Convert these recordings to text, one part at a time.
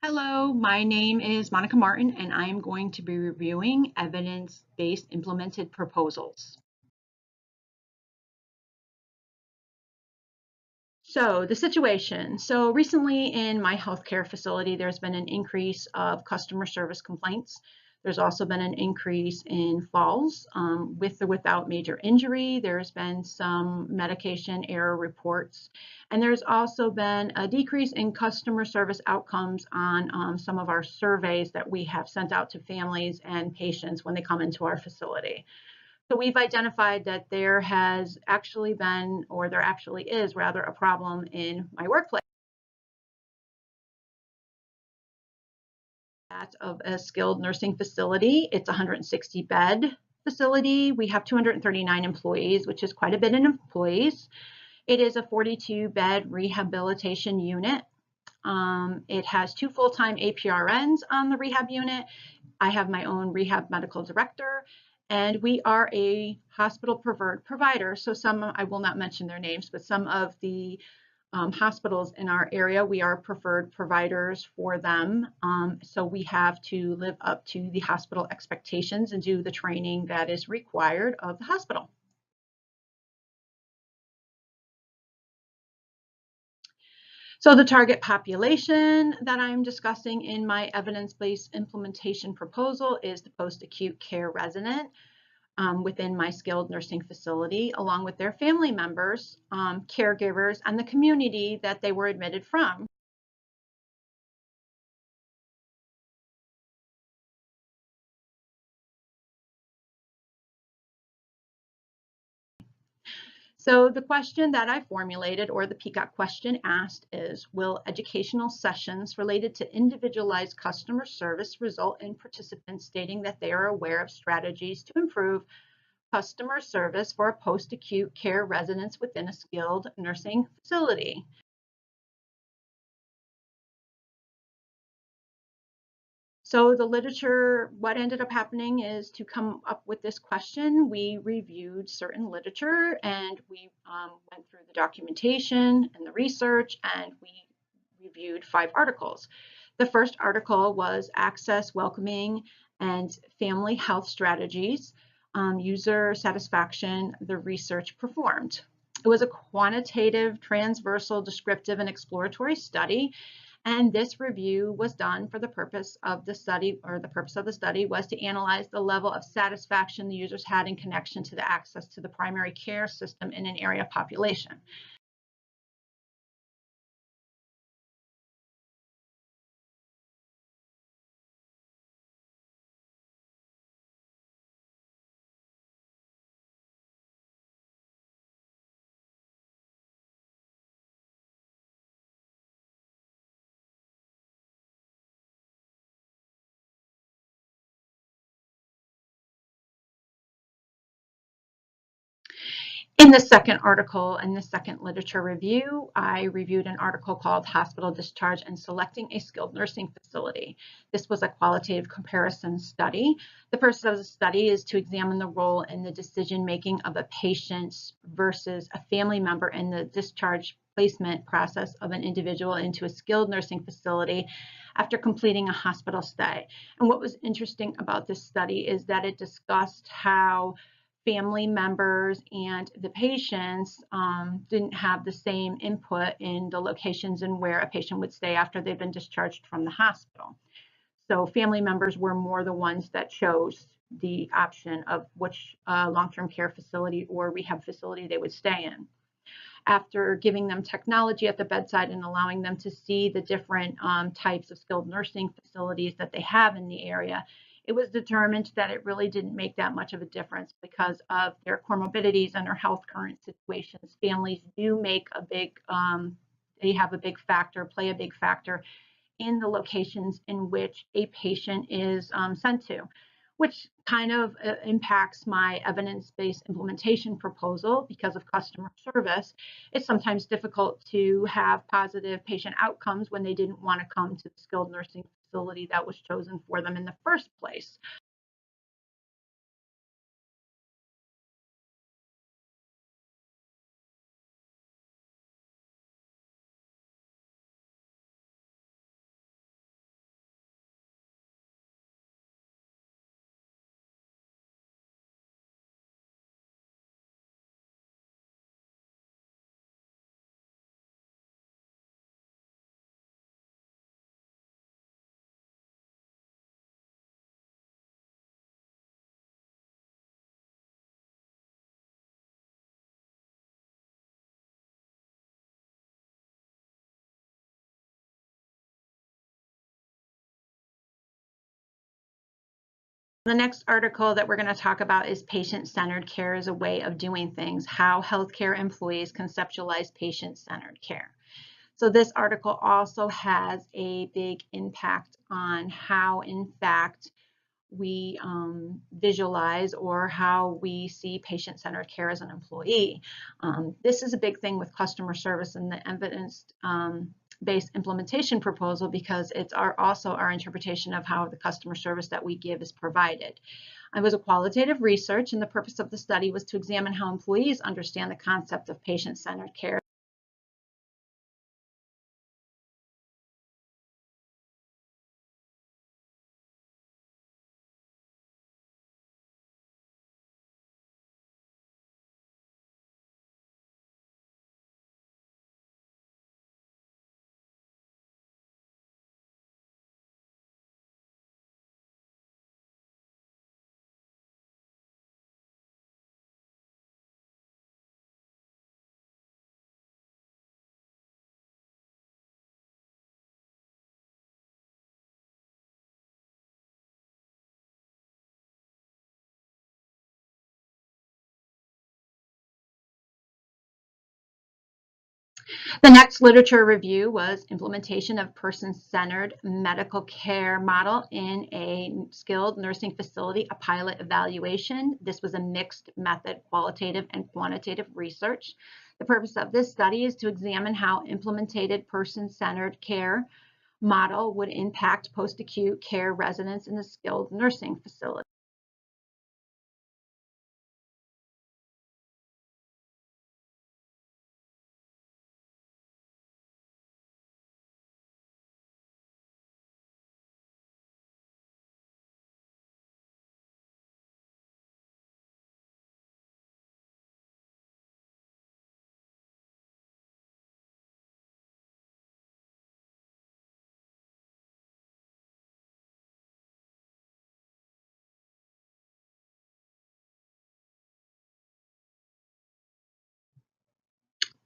Hello, my name is Monica Martin, and I am going to be reviewing evidence-based implemented proposals. So the situation. So recently in my healthcare facility, there's been an increase of customer service complaints. There's also been an increase in falls with or without major injury. There's been some medication error reports. And there's also been a decrease in customer service outcomes on some of our surveys that we have sent out to families and patients when they come into our facility. So we've identified that there has actually been, or there actually is rather, a problem in my workplace. That of a skilled nursing facility. It's a 160 bed facility. We have 239 employees, which is quite a bit in employees. It is a 42 bed rehabilitation unit. It has 2 full-time APRNs on the rehab unit. I have my own rehab medical director, and we are a hospital preferred provider. So some, I will not mention their names, but some of the hospitals in our area, we are preferred providers for them. So we have to live up to the hospital expectations and do the training that is required of the hospital. So the target population that I'm discussing in my evidence-based implementation proposal is the post-acute care resident within my skilled nursing facility, along with their family members, caregivers, and the community that they were admitted from. So the question that I formulated, or the PCOT question asked, is, will educational sessions related to individualized customer service result in participants stating that they are aware of strategies to improve customer service for post-acute care residents within a skilled nursing facility? So the literature, what ended up happening is, to come up with this question, we reviewed certain literature and we went through the documentation and the research, and we reviewed 5 articles. The first article was Access, Welcoming, and Family Health Strategies, User Satisfaction, the Research Performed. It was a quantitative, transversal, descriptive, and exploratory study. And this review was done for the purpose of the study, or the purpose of the study was to analyze the level of satisfaction the users had in connection to the access to the primary care system in an area population. In the second article, in the second literature review, I reviewed an article called Hospital Discharge and Selecting a Skilled Nursing Facility. This was a qualitative comparison study. The purpose of the study is to examine the role in the decision-making of a patient versus a family member in the discharge placement process of an individual into a skilled nursing facility after completing a hospital stay. And what was interesting about this study is that it discussed how family members and the patients didn't have the same input in the locations and where a patient would stay after they've been discharged from the hospital. So family members were more the ones that chose the option of which long-term care facility or rehab facility they would stay in. After giving them technology at the bedside and allowing them to see the different types of skilled nursing facilities that they have in the area, it was determined that it really didn't make that much of a difference because of their comorbidities and their health current situations. Families do make a big, they have a big factor, play a big factor in the locations in which a patient is sent to, which kind of impacts my evidence-based implementation proposal. Because of customer service, it's sometimes difficult to have positive patient outcomes when they didn't want to come to the skilled nursing facility that was chosen for them in the first place. The next article that we're going to talk about is patient-centered care as a way of doing things, how healthcare employees conceptualize patient-centered care. So this article also has a big impact on how, in fact, we visualize or how we see patient-centered care as an employee. This is a big thing with customer service and the evidence-based implementation proposal, because it's also our interpretation of how the customer service that we give is provided. It was a qualitative research, and the purpose of the study was to examine how employees understand the concept of patient-centered care. The next literature review was implementation of person-centered medical care model in a skilled nursing facility, a pilot evaluation. This was a mixed method, qualitative and quantitative research. The purpose of this study is to examine how implemented person-centered care model would impact post-acute care residents in a skilled nursing facility.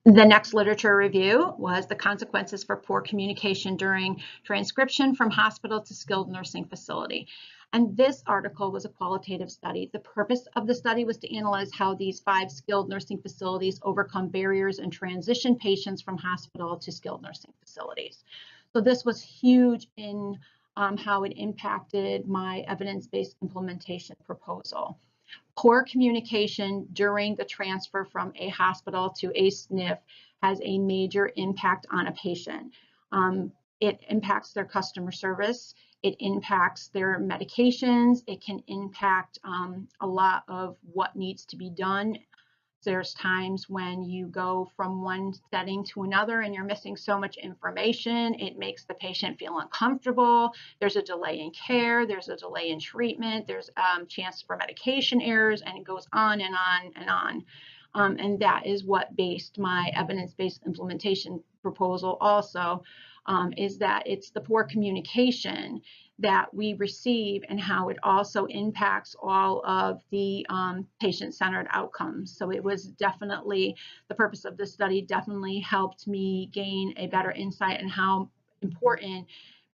The next literature review was the consequences for poor communication during transcription from hospital to skilled nursing facility. And this article was a qualitative study. The purpose of the study was to analyze how these 5 skilled nursing facilities overcome barriers and transition patients from hospital to skilled nursing facilities. So this was huge in how it impacted my evidence-based implementation proposal. Poor communication during the transfer from a hospital to a SNF has a major impact on a patient. It impacts their customer service. It impacts their medications. It can impact a lot of what needs to be done. There's times when you go from one setting to another and you're missing so much information. It makes the patient feel uncomfortable. There's a delay in care. There's a delay in treatment. There's a chance for medication errors, and it goes on and on and on. And that is what based my evidence-based implementation proposal also, is that it's the poor communication that we receive and how it also impacts all of the patient-centered outcomes. So it was definitely, the purpose of this study definitely helped me gain a better insight on how important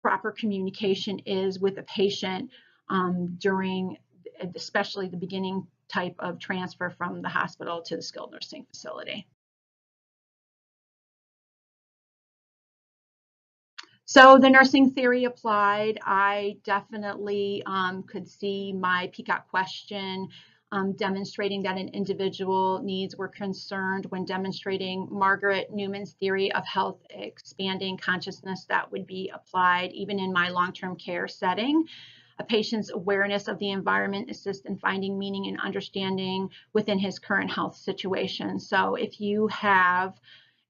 proper communication is with a patient during especially the beginning type of transfer from the hospital to the skilled nursing facility. So the nursing theory applied, I definitely could see my PCOT question demonstrating that an individual needs were concerned when demonstrating Margaret Newman's theory of health expanding consciousness that would be applied even in my long-term care setting. A patient's awareness of the environment assists in finding meaning and understanding within his current health situation. So if you have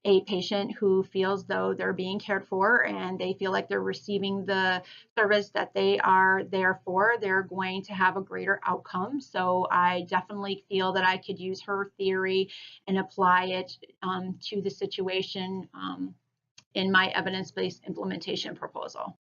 a patient who feels though they're being cared for and they feel like they're receiving the service that they are there for, they're going to have a greater outcome. So I definitely feel that I could use her theory and apply it to the situation in my evidence-based implementation proposal.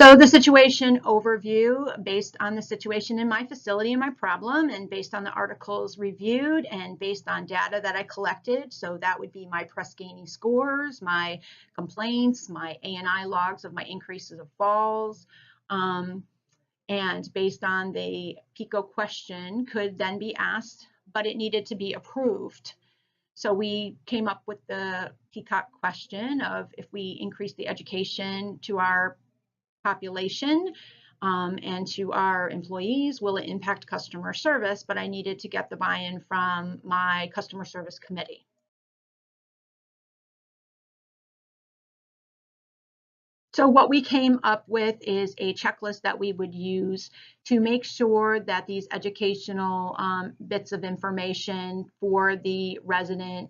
So the situation overview based on the situation in my facility and my problem, and based on the articles reviewed and based on data that I collected. So that would be my Press Ganey scores, my complaints, my ANI logs of my increases of falls, and based on the PICO question could then be asked, but it needed to be approved. So we came up with the PCOT question of if we increase the education to our population and to our employees, will it impact customer service? But I needed to get the buy-in from my customer service committee. So what we came up with is a checklist that we would use to make sure that these educational bits of information for the resident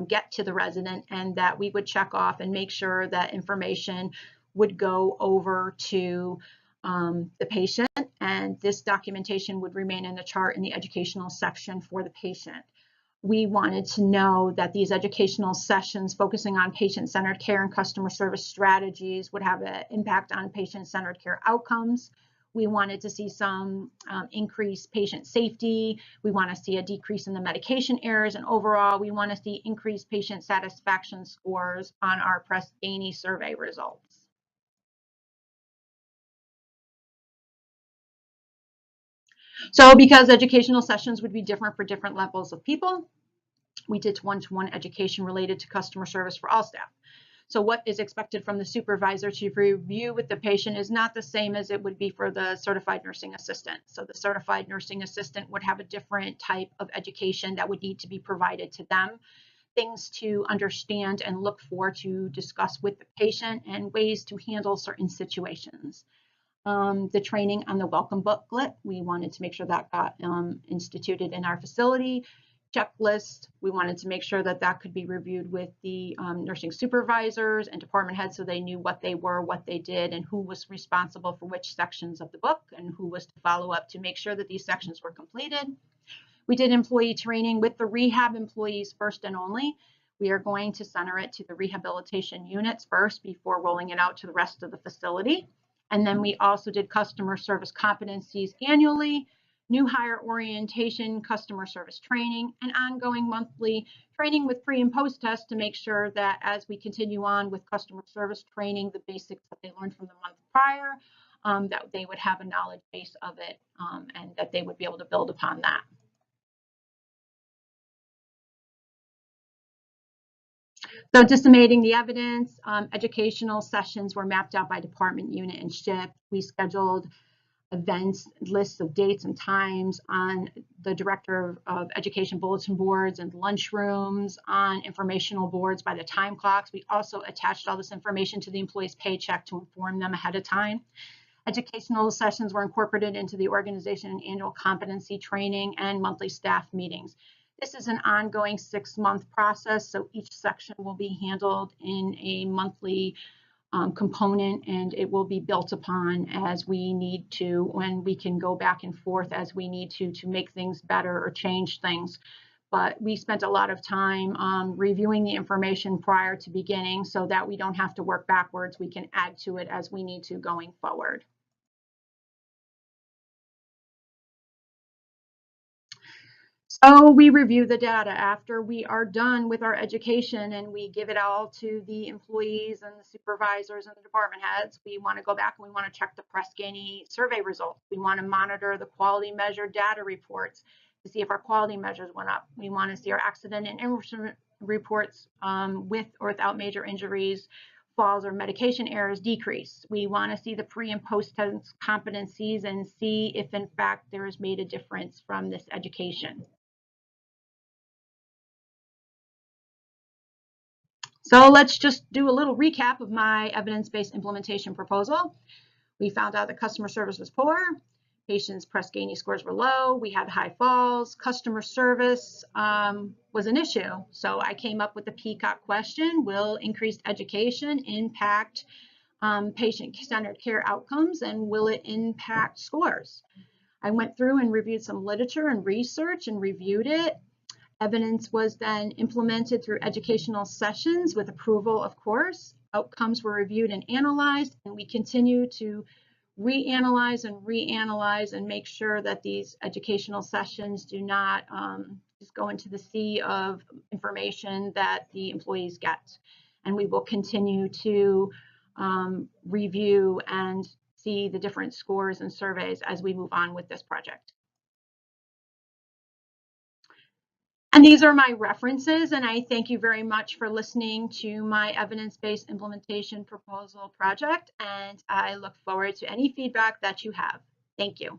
get to the resident, and that we would check off and make sure that information would go over to the patient, and this documentation would remain in the chart in the educational section for the patient. We wanted to know that these educational sessions focusing on patient-centered care and customer service strategies would have an impact on patient-centered care outcomes. We wanted to see some increased patient safety. We want to see a decrease in the medication errors, and overall, we want to see increased patient satisfaction scores on our Press Ganey survey results. So because educational sessions would be different for different levels of people, we did one-to-one education related to customer service for all staff. So what is expected from the supervisor to review with the patient is not the same as it would be for the certified nursing assistant. So the certified nursing assistant would have a different type of education that would need to be provided to them, things to understand and look for to discuss with the patient, and ways to handle certain situations. The training on the welcome booklet, we wanted to make sure that got instituted in our facility. Checklist, we wanted to make sure that that could be reviewed with the nursing supervisors and department heads, so they knew what they were, what they did, and who was responsible for which sections of the book, and who was to follow up to make sure that these sections were completed. We did employee training with the rehab employees first and only. We are going to center it to the rehabilitation units first before rolling it out to the rest of the facility. And then we also did customer service competencies annually, new hire orientation, customer service training, and ongoing monthly training with pre and post tests to make sure that as we continue on with customer service training, the basics that they learned from the month prior, that they would have a knowledge base of it, and that they would be able to build upon that. So disseminating the evidence, educational sessions were mapped out by department, unit, and shift. We scheduled events, lists of dates and times on the director of education bulletin boards and lunchrooms, on informational boards by the time clocks. We also attached all this information to the employee's paycheck to inform them ahead of time. Educational sessions were incorporated into the organization and annual competency training and monthly staff meetings. This is an ongoing 6-month process, so each section will be handled in a monthly component, and it will be built upon as we need to, when we can go back and forth as we need to make things better or change things. But we spent a lot of time reviewing the information prior to beginning, so that we don't have to work backwards. We can add to it as we need to going forward. So we review the data after we are done with our education, and we give it all to the employees and the supervisors and the department heads. We want to go back and we want to check the Press Ganey survey results. We want to monitor the quality measure data reports to see if our quality measures went up. We want to see our accident and incident reports with or without major injuries, falls, or medication errors decrease. We want to see the pre and post test competencies and see if in fact there is made a difference from this education. So let's just do a little recap of my evidence-based implementation proposal. We found out that customer service was poor, patients' Press Ganey scores were low, we had high falls, customer service was an issue. So I came up with the PCOT question: will increased education impact patient-centered care outcomes, and will it impact scores? I went through and reviewed some literature and research and reviewed it. Evidence was then implemented through educational sessions with approval, of course. Outcomes were reviewed and analyzed, and we continue to reanalyze and make sure that these educational sessions do not just go into the sea of information that the employees get. And we will continue to review and see the different scores and surveys as we move on with this project. And these are my references, and I thank you very much for listening to my evidence-based implementation proposal project, and I look forward to any feedback that you have. Thank you.